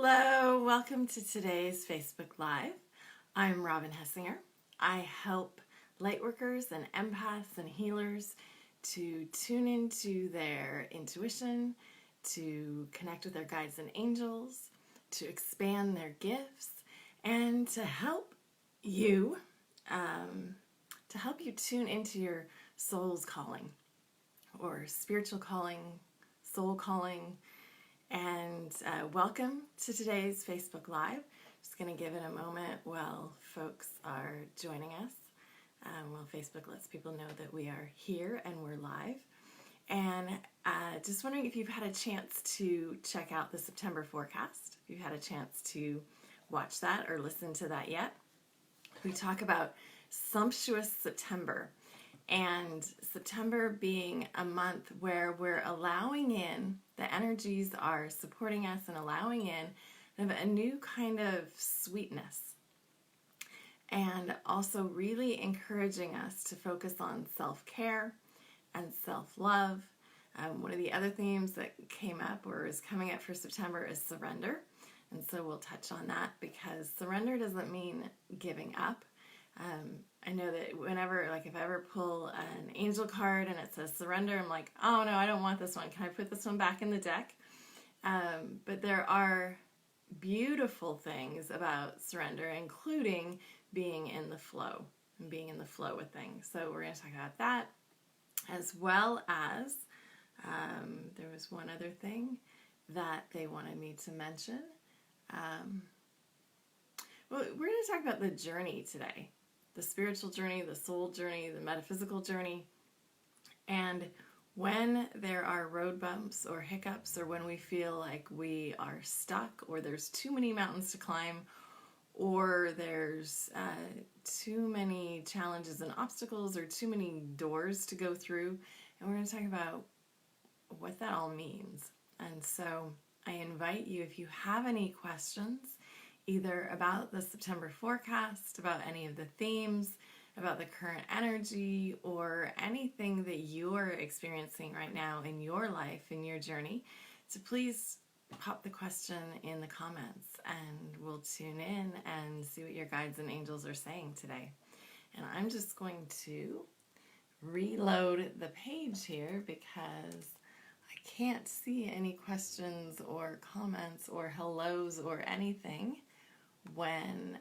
Hello, welcome to today's Facebook Live. I'm Robin Hessinger. I help lightworkers and empaths and healers to tune into their intuition, to connect with their guides and angels, to expand their gifts, and to help you tune into your soul's calling, or spiritual calling, soul calling. And welcome to today's Facebook Live. Just going to give it a moment while folks are joining us. While Facebook lets people know that we are here and we're live. And just wondering if you've had a chance to check out the September forecast. If you've had a chance to watch that or listen to that yet. We talk about sumptuous September. And September being a month where we're allowing in, the energies are supporting us and allowing in a new kind of sweetness. And also really encouraging us to focus on self-care and self-love. One of the other themes that came up or is coming up for September is surrender. And so we'll touch on that because surrender doesn't mean giving up. I know that whenever, if I ever pull an angel card and it says surrender, I'm like, oh no, I don't want this one. Can I put this one back in the deck? But there are beautiful things about surrender, including being in the flow and being in the flow with things. So we're going to talk about that, as well as there was one other thing that they wanted me to mention. Well, we're going to talk about the journey today. The spiritual journey, the soul journey, the metaphysical journey. And when there are road bumps or hiccups, or when we feel like we are stuck, or there's too many mountains to climb, or there's too many challenges and obstacles, or too many doors to go through, and we're going to talk about what that all means. And so I invite you, if you have any questions, either about the September forecast, about any of the themes, about the current energy, or anything that you are experiencing right now in your life, in your journey, so please pop the question in the comments and we'll tune in and see what your guides and angels are saying today. And I'm just going to reload the page here because I can't see any questions or comments or hellos or anything when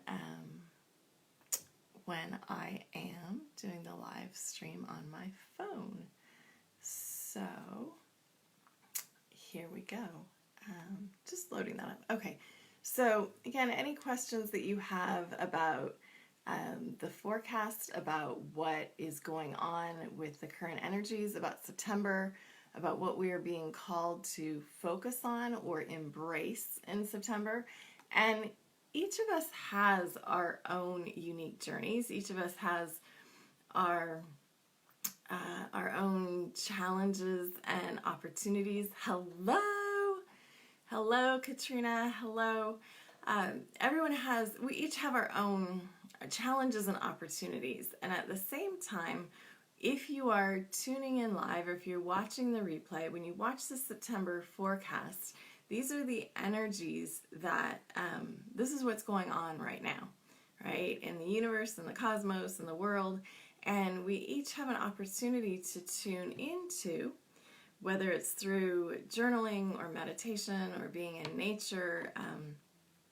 I am doing the live stream on my phone. So here we go. Just loading that up. Okay, so again, any questions that you have about the forecast, about what is going on with the current energies, about September, about what we are being called to focus on or embrace in September. And each of us has our own unique journeys. Each of us has our own challenges and opportunities. Hello, Katrina. Hello. We each have our own challenges and opportunities. And at the same time, if you are tuning in live or if you're watching the replay, when you watch the September forecast, these are the energies that, this is what's going on right now, right? In the universe, in the cosmos, in the world. And we each have an opportunity to tune into, whether it's through journaling or meditation or being in nature,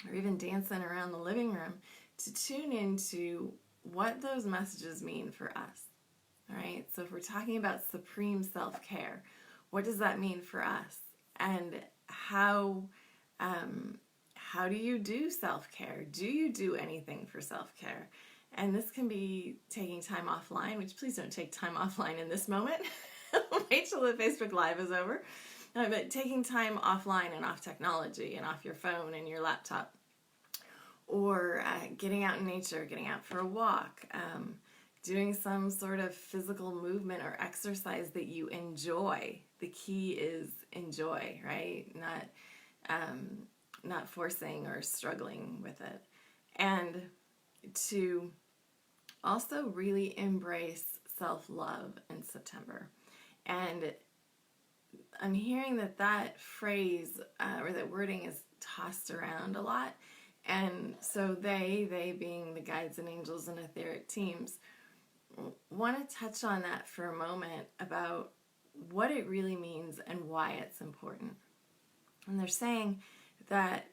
or even dancing around the living room, to tune into what those messages mean for us, all right? So if we're talking about supreme self-care, what does that mean for us? And how do you do self-care? Do you do anything for self-care? And this can be taking time offline, which please don't take time offline in this moment. Wait till the Facebook Live is over. But taking time offline and off technology and off your phone and your laptop. Or getting out in nature, getting out for a walk, doing some sort of physical movement or exercise that you enjoy. The key is enjoy, right? Not forcing or struggling with it. And to also really embrace self-love in September. And I'm hearing that phrase or that wording is tossed around a lot. And so they being the guides and angels and etheric teams, want to touch on that for a moment about what it really means and why it's important. And they're saying that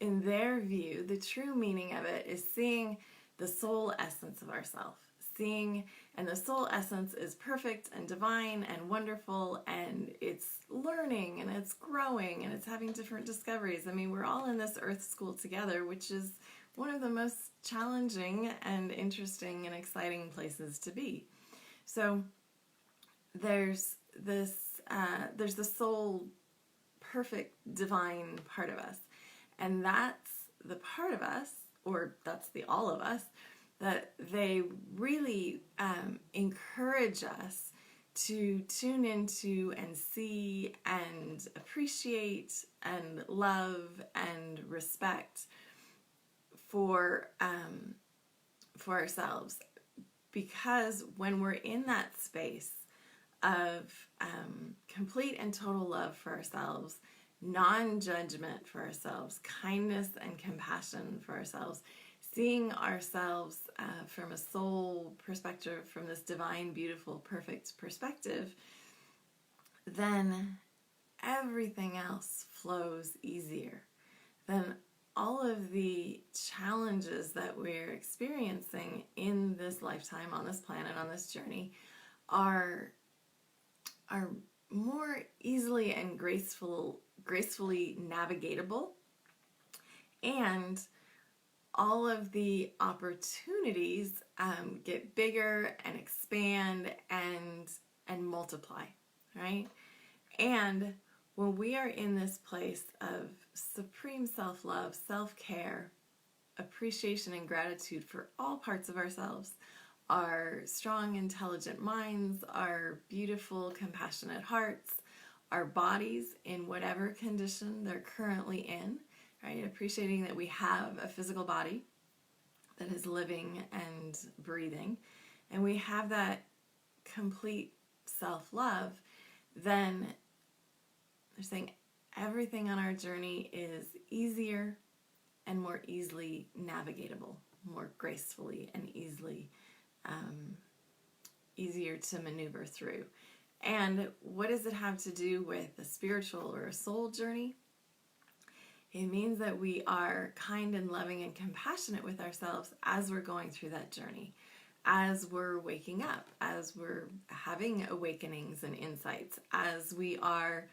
in their view, the true meaning of it is seeing the soul essence of ourself. And the soul essence is perfect and divine and wonderful, and it's learning and it's growing and it's having different discoveries. I mean, we're all in this earth school together, which is one of the most challenging and interesting and exciting places to be. So there's the soul perfect divine part of us, and that's the part of us, or that's the all of us, that they really encourage us to tune into and see and appreciate and love and respect for ourselves. Because when we're in that space of complete and total love for ourselves, non-judgment for ourselves, kindness and compassion for ourselves, seeing ourselves from a soul perspective, from this divine, beautiful, perfect perspective, then everything else flows easier. Then all of the challenges that we're experiencing in this lifetime, on this planet, on this journey, are more easily and gracefully navigatable, and all of the opportunities get bigger and expand and multiply, right? And when we are in this place of supreme self-love, self-care, appreciation and gratitude for all parts of ourselves, our strong, intelligent minds, our beautiful, compassionate hearts, our bodies in whatever condition they're currently in, right? Appreciating that we have a physical body that is living and breathing, and we have that complete self-love, then they're saying everything on our journey is easier and more easily navigatable, more gracefully and easier to maneuver through. And what does it have to do with a spiritual or a soul journey? It means that we are kind and loving and compassionate with ourselves as we're going through that journey, as we're waking up, as we're having awakenings and insights, as we want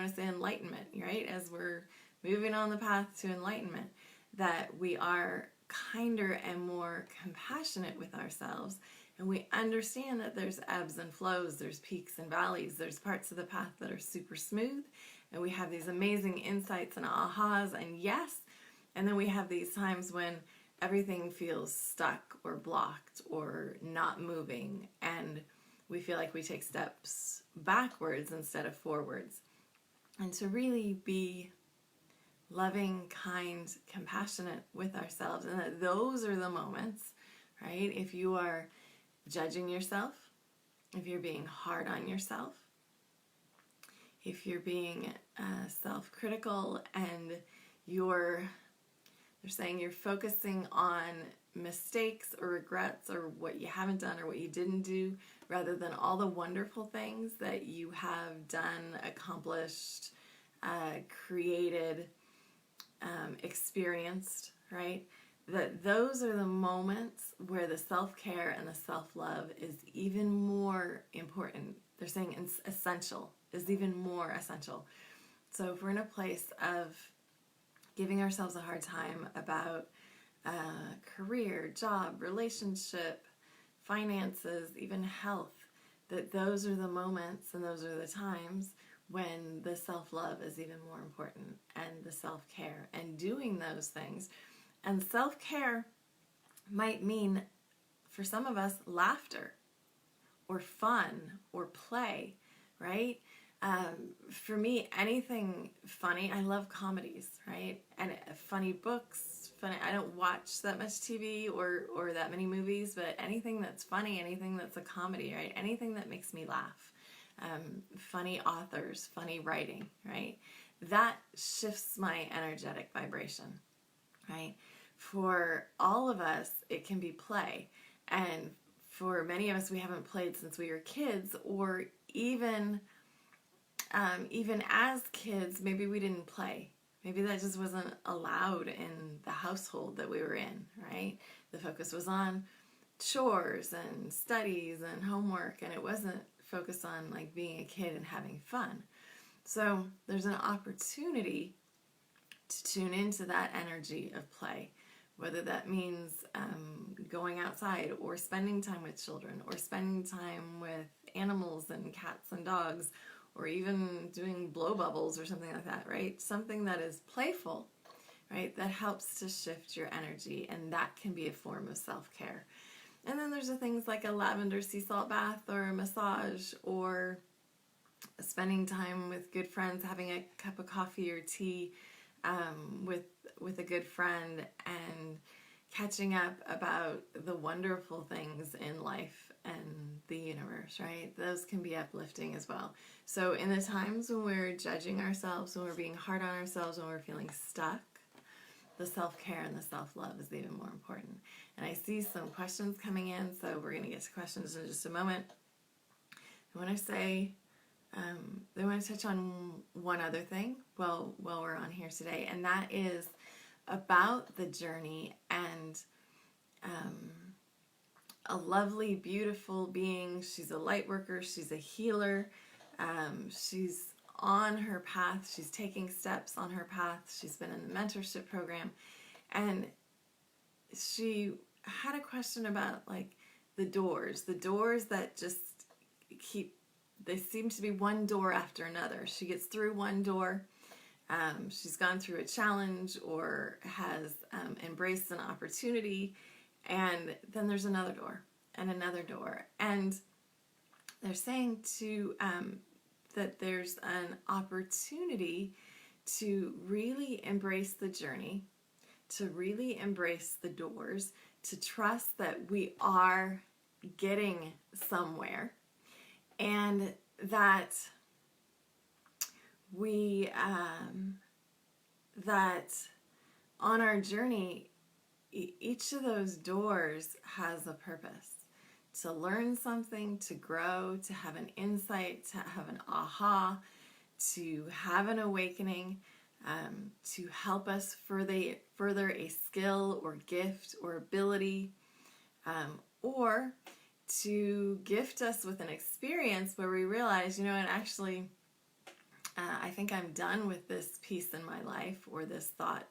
to say enlightenment, right? As we're moving on the path to enlightenment, that we are kinder and more compassionate with ourselves, and we understand that there's ebbs and flows, there's peaks and valleys, there's parts of the path that are super smooth, and we have these amazing insights and ahas and yes, and then we have these times when everything feels stuck or blocked or not moving, and we feel like we take steps backwards instead of forwards. And to really be loving, kind, compassionate with ourselves, and that those are the moments, right? If you are judging yourself, if you're being hard on yourself, if you're being self-critical, and they're saying you're focusing on mistakes or regrets or what you haven't done or what you didn't do, rather than all the wonderful things that you have done, accomplished, created, experienced, right? That those are the moments where the self-care and the self-love is even more important. They're saying it's essential, is even more essential. So if we're in a place of giving ourselves a hard time about career, job, relationship, finances, even health, that those are the moments and those are the times when the self-love is even more important, and the self-care and doing those things. And self-care might mean, for some of us, laughter or fun or play, right? For me, anything funny, I love comedies, right? And funny books, I don't watch that much TV or that many movies, but anything that's funny, anything that's a comedy, right? Anything that makes me laugh. funny authors, funny writing, right? That shifts my energetic vibration, right? For all of us, it can be play. And for many of us, we haven't played since we were kids, or even as kids, maybe we didn't play. Maybe that just wasn't allowed in the household that we were in, right? The focus was on chores and studies and homework, and it wasn't focused on like being a kid and having fun. So there's an opportunity to tune into that energy of play, whether that means going outside or spending time with children or spending time with animals and cats and dogs, or even doing blow bubbles or something like that, right? Something that is playful, right? That helps to shift your energy, and that can be a form of self-care. And then there's the things like a lavender sea salt bath or a massage, or spending time with good friends, having a cup of coffee or tea with a good friend, and catching up about the wonderful things in life and the universe, right? Those can be uplifting as well. So in the times when we're judging ourselves, when we're being hard on ourselves, when we're feeling stuck, the self-care and the self-love is even more important. And I see some questions coming in, so we're going to get to questions in just a moment. I want to say, I want to touch on one other thing while we're on here today, and that is about the journey and a lovely, beautiful being. She's a light worker. She's a healer. She's on her path. She's taking steps on her path. She's been in the mentorship program, and she had a question about like the doors that just they seem to be one door after another. She gets through one door. She's gone through a challenge or has embraced an opportunity, and then there's another door and another door. And they're saying that there's an opportunity to really embrace the journey, to really embrace the doors, to trust that we are getting somewhere, and that we that on our journey, each of those doors has a purpose. To learn something, to grow, to have an insight, to have an aha, to have an awakening, to help us further a skill or gift or ability, or to gift us with an experience where we realize, and actually, I think I'm done with this piece in my life, or this thought,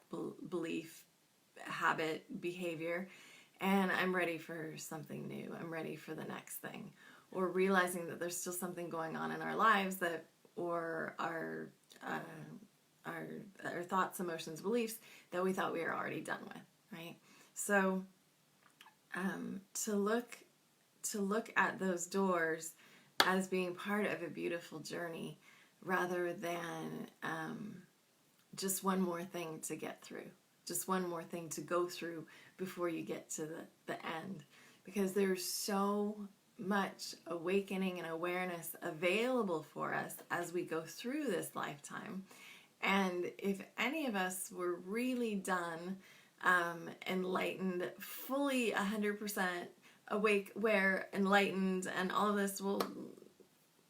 belief, habit, behavior, and I'm ready for something new. I'm ready for the next thing. Or realizing that there's still something going on in our lives or our thoughts, emotions, beliefs that we thought we were already done with, right? So to look at those doors as being part of a beautiful journey, rather than just one more thing to get through, just one more thing to go through before you get to the end. Because there's so much awakening and awareness available for us as we go through this lifetime. And if any of us were really done, enlightened, fully 100% awake, aware, enlightened, and all of this,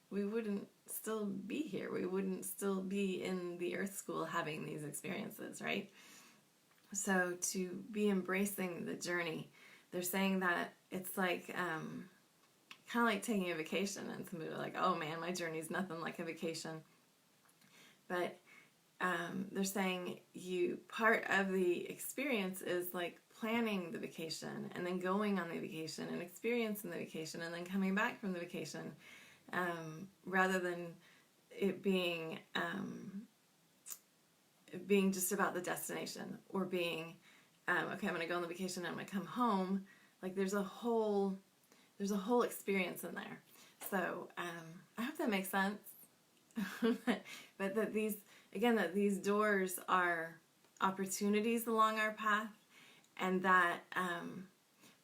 we wouldn't still be here. We wouldn't still be in the earth school having these experiences, right? So to be embracing the journey, they're saying that it's like kind of like taking a vacation, and some people are like, oh man, my journey's nothing like a vacation. But they're saying part of the experience is like planning the vacation, and then going on the vacation and experiencing the vacation, and then coming back from the vacation, rather than it being just about the destination, or being okay, I'm going to go on the vacation and I'm going to come home. Like there's a whole experience in there. So I hope that makes sense. but that these doors are opportunities along our path, and that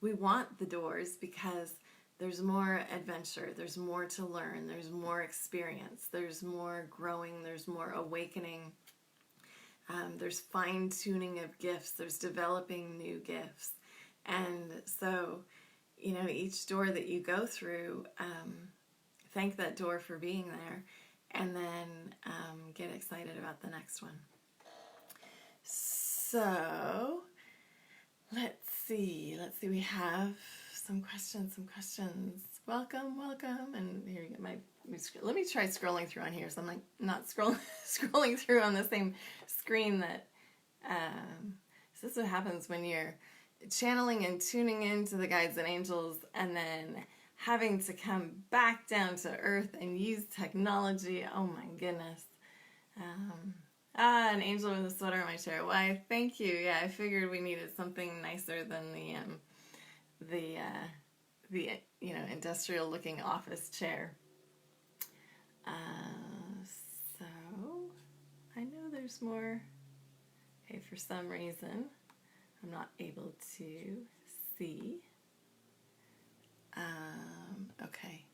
we want the doors because There's more adventure, there's more to learn, there's more experience, there's more growing, there's more awakening, there's fine-tuning of gifts, there's developing new gifts. And so, each door that you go through, thank that door for being there, and then get excited about the next one. So, let's see, we have some questions. Welcome, and here you get let me try scrolling through on here, so I'm like not scrolling through on the same screen that, so this is what happens when you're channeling and tuning into the guides and angels, and then having to come back down to earth and use technology. Oh my goodness. An angel with a sweater on my chair. Why, thank you. Yeah, I figured we needed something nicer than the industrial looking office chair. So I know there's more. Okay, for some reason I'm not able to see. Okay.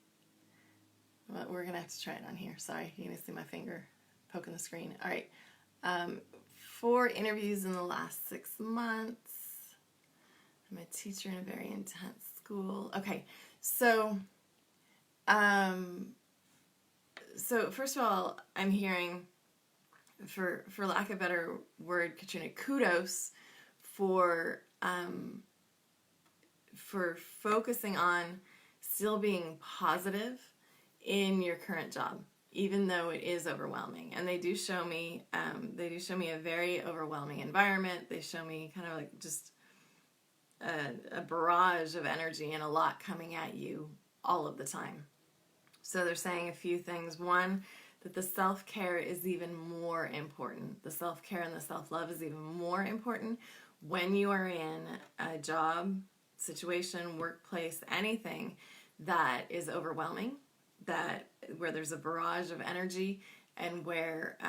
Well, we're gonna have to try it on here. Sorry, you're gonna see my finger poking the screen. All right. 4 interviews in the last 6 months. I'm a teacher in a very intense school. Okay, so first of all, I'm hearing, for lack of a better word, Katrina, kudos for focusing on still being positive in your current job, even though it is overwhelming. And they do show me a very overwhelming environment. They show me kind of like just a barrage of energy and a lot coming at you all of the time. So they're saying a few things. One, that the self-care is even more important. The self-care and the self-love is even more important when you are in a job, situation, workplace, anything that is overwhelming, where there's a barrage of energy, and where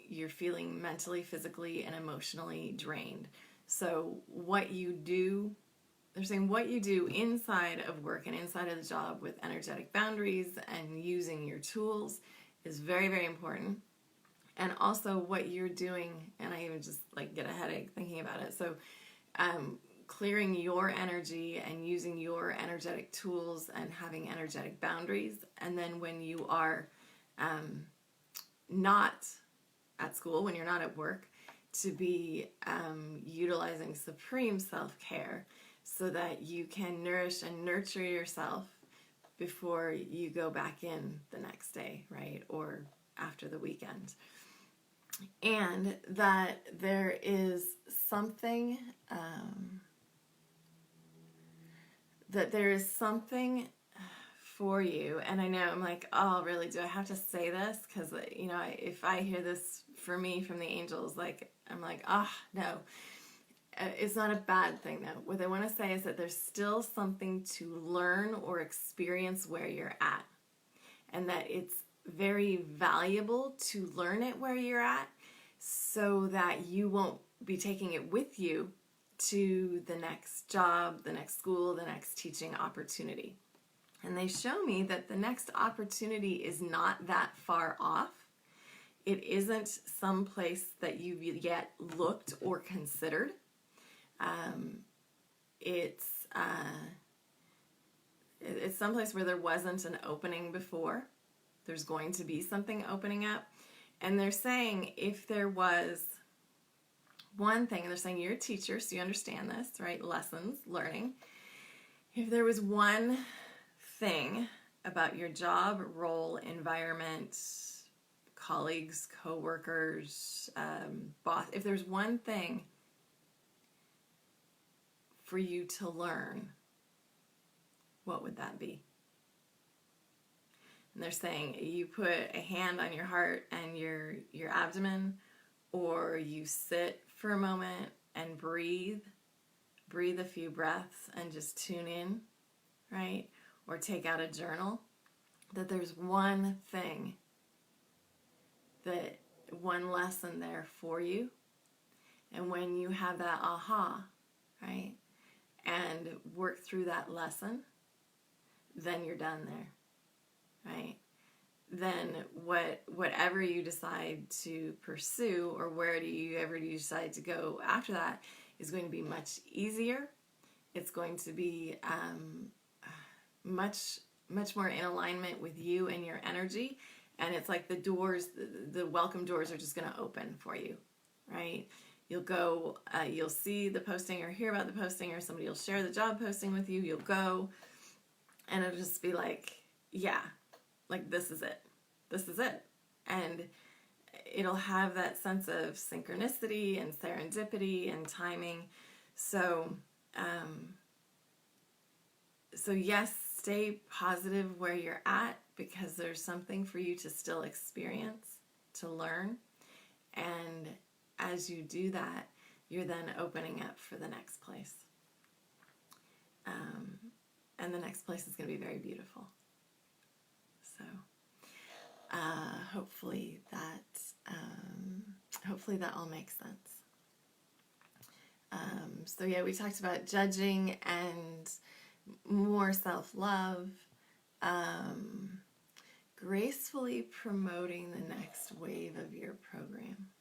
you're feeling mentally, physically, and emotionally drained. So they're saying what you do inside of work and inside of the job with energetic boundaries and using your tools is very, very important. And also what you're doing, and I even just get a headache thinking about it. So clearing your energy and using your energetic tools and having energetic boundaries. And then when you are not at school, when you're not at work, to be utilizing supreme self-care so that you can nourish and nurture yourself before you go back in the next day, right? Or after the weekend. And that there is something for you. And I know I'm like, oh, really, do I have to say this? Because, if I hear this for me from the angels, I'm like, no. It's not a bad thing, though. What they want to say is that there's still something to learn or experience where you're at. And that it's very valuable to learn it where you're at so that you won't be taking it with you to the next job, the next school, the next teaching opportunity. And they show me that the next opportunity is not that far off. It isn't some place that you've yet looked or considered. It's someplace where there wasn't an opening before. There's going to be something opening up. And they're saying if there was one thing, and they're saying you're a teacher, so you understand this, right? Lessons, learning. If there was one thing about your job, role, environment, colleagues, co-workers, boss, if there's one thing for you to learn, what would that be? And they're saying you put a hand on your heart and your abdomen, or you sit for a moment and breathe a few breaths and just tune in, right? Or take out a journal, that there's one thing, one lesson there for you. And when you have that aha, right, and work through that lesson, then you're done there, right? Then whatever you decide to pursue, or wherever you decide to go after that, is going to be much easier. It's going to be much more in alignment with you and your energy. And it's like the doors, the welcome doors are just going to open for you, right? You'll go, you'll see the posting or hear about the posting, or somebody will share the job posting with you. You'll go, and it'll just be like, yeah, like this is it. This is it. And it'll have that sense of synchronicity and serendipity and timing. So, so yes, stay positive where you're at, because there's something for you to still experience, to learn. And as you do that, you're then opening up for the next place. And the next place is going to be very beautiful. So hopefully that all makes sense. So yeah, we talked about judging and more self-love, gracefully promoting the next wave of your program.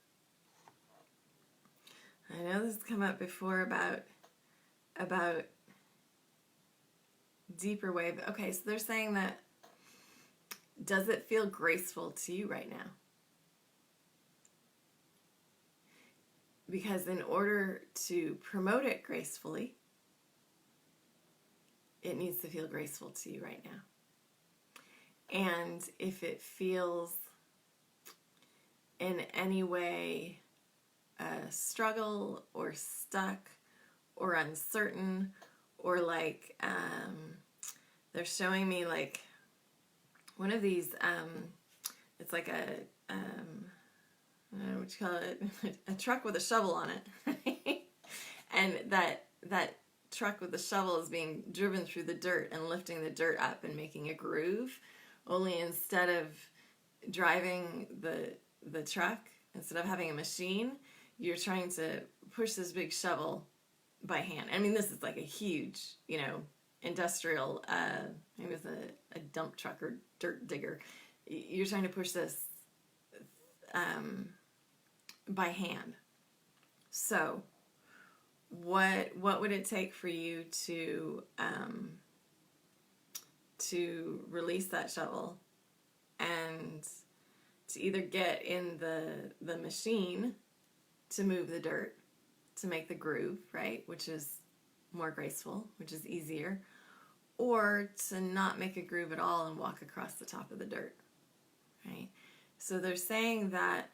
I know this has come up before about deeper wave. Okay, so they're saying that, does it feel graceful to you right now? Because in order to promote it gracefully, it needs to feel graceful to you right now. And if it feels in any way a struggle or stuck or uncertain, or like they're showing me like one of these, it's like a, I don't know what you call it, a truck with a shovel on it. And that truck with the shovel is being driven through the dirt and lifting the dirt up and making a groove. Only instead of driving the truck, instead of having a machine, you're trying to push this big shovel by hand. I mean, this is like a huge, industrial, maybe it's a dump truck or dirt digger. You're trying to push this by hand. So what would it take for you to release that shovel and to either get in the machine to move the dirt, to make the groove, right, which is more graceful, which is easier, or to not make a groove at all and walk across the top of the dirt, right? So they're saying that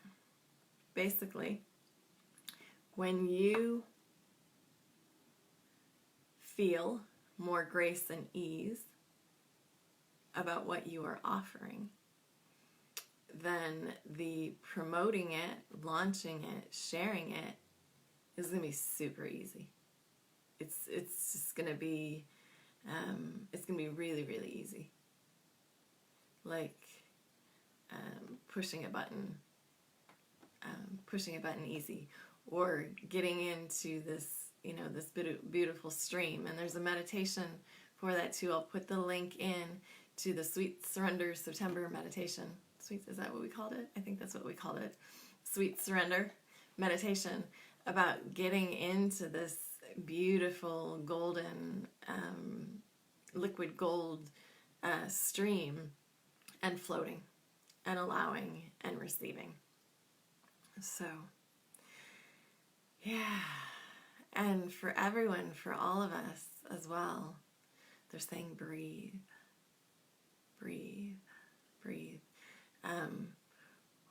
basically when you feel more grace and ease about what you are offering, then the promoting it, launching it, sharing it is going to be super easy. It's just going to be, it's going to be really, really easy. Like pushing a button easy, or getting into this, this beautiful stream. And there's a meditation for that too. I'll put the link in to the Sweet Surrender September meditation. Sweet, is that what we called it? I think that's what we called it. Sweet Surrender meditation, about getting into this beautiful golden liquid gold stream, and floating and allowing and receiving. So yeah, and for everyone, for all of us as well, they're saying breathe, breathe, breathe.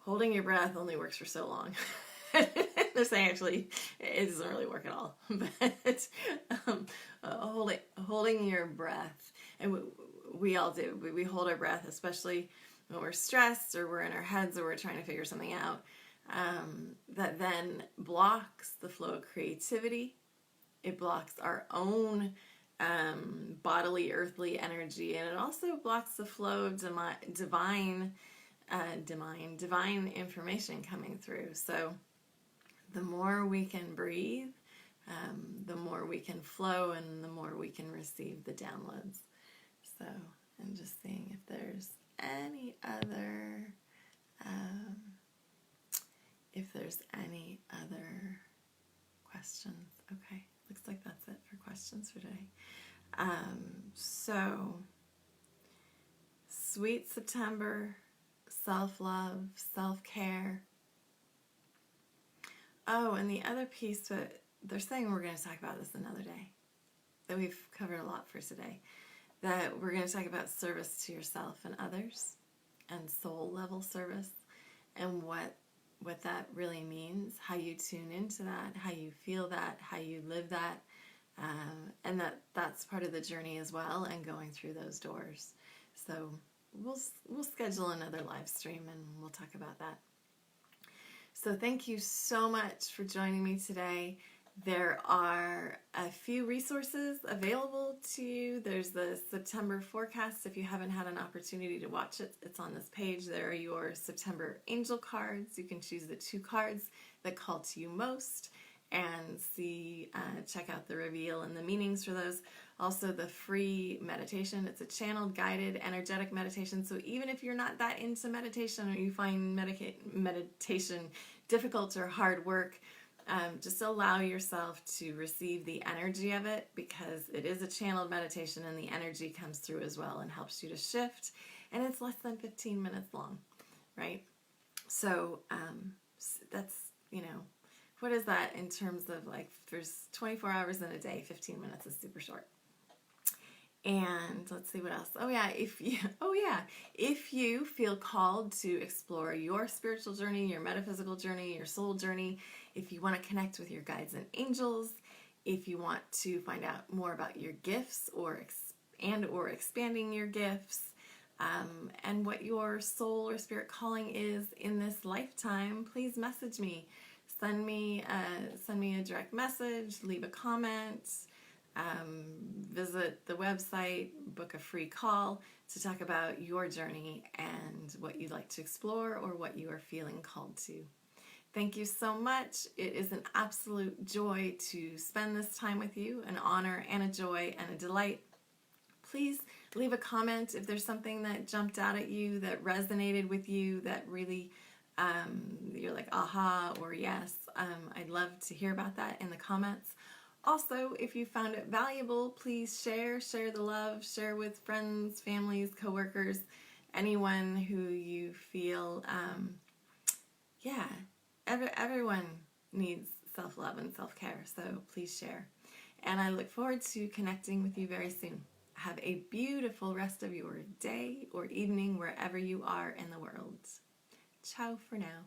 Holding your breath only works for so long. They're saying actually it doesn't really work at all. But holding your breath, and we all do. We hold our breath, especially when we're stressed or we're in our heads or we're trying to figure something out. That then blocks the flow of creativity. It blocks our own bodily, earthly energy, and it also blocks the flow of divine information coming through. So the more we can breathe, the more we can flow, and the more we can receive the downloads. So And just seeing if there's any other questions. Okay, looks like that's it for questions for today. So, sweet September, self-love, self-care. Oh, and the other piece, but they're saying we're going to talk about this another day, that we've covered a lot for today, that we're going to talk about service to yourself and others, and soul level service, and what that really means, how you tune into that, how you feel that, how you live that, and that's part of the journey as well, and going through those doors. So we'll schedule another live stream and we'll talk about that. So thank you so much for joining me today. There are a few resources available to you. There's the September forecast. If you haven't had an opportunity to watch it, it's on this page. There are your September angel cards. You can choose the 2 cards that call to you most and check out the reveal and the meanings for those. Also the free meditation. It's a channeled, guided, energetic meditation. So even if you're not that into meditation, or you find meditation difficult or hard work, just allow yourself to receive the energy of it, because it is a channeled meditation and the energy comes through as well and helps you to shift. And it's less than 15 minutes long, right? So that's, what is that in terms of, like, there's 24 hours in a day, 15 minutes is super short. And let's see what else. If you feel called to explore your spiritual journey, your metaphysical journey, your soul journey, if you want to connect with your guides and angels, if you want to find out more about your gifts or expanding your gifts, and what your soul or spirit calling is in this lifetime, please message me. Send me a direct message, leave a comment, visit the website, book a free call to talk about your journey and what you'd like to explore or what you are feeling called to. Thank you so much. It is an absolute joy to spend this time with you, an honor and a joy and a delight. Please leave a comment if there's something that jumped out at you, that resonated with you, that really you're like, aha, or yes. I'd love to hear about that in the comments. Also, if you found it valuable, please share the love, share with friends, families, coworkers, anyone who you feel, everyone needs self-love and self-care, so please share. And I look forward to connecting with you very soon. Have a beautiful rest of your day or evening wherever you are in the world. Ciao for now.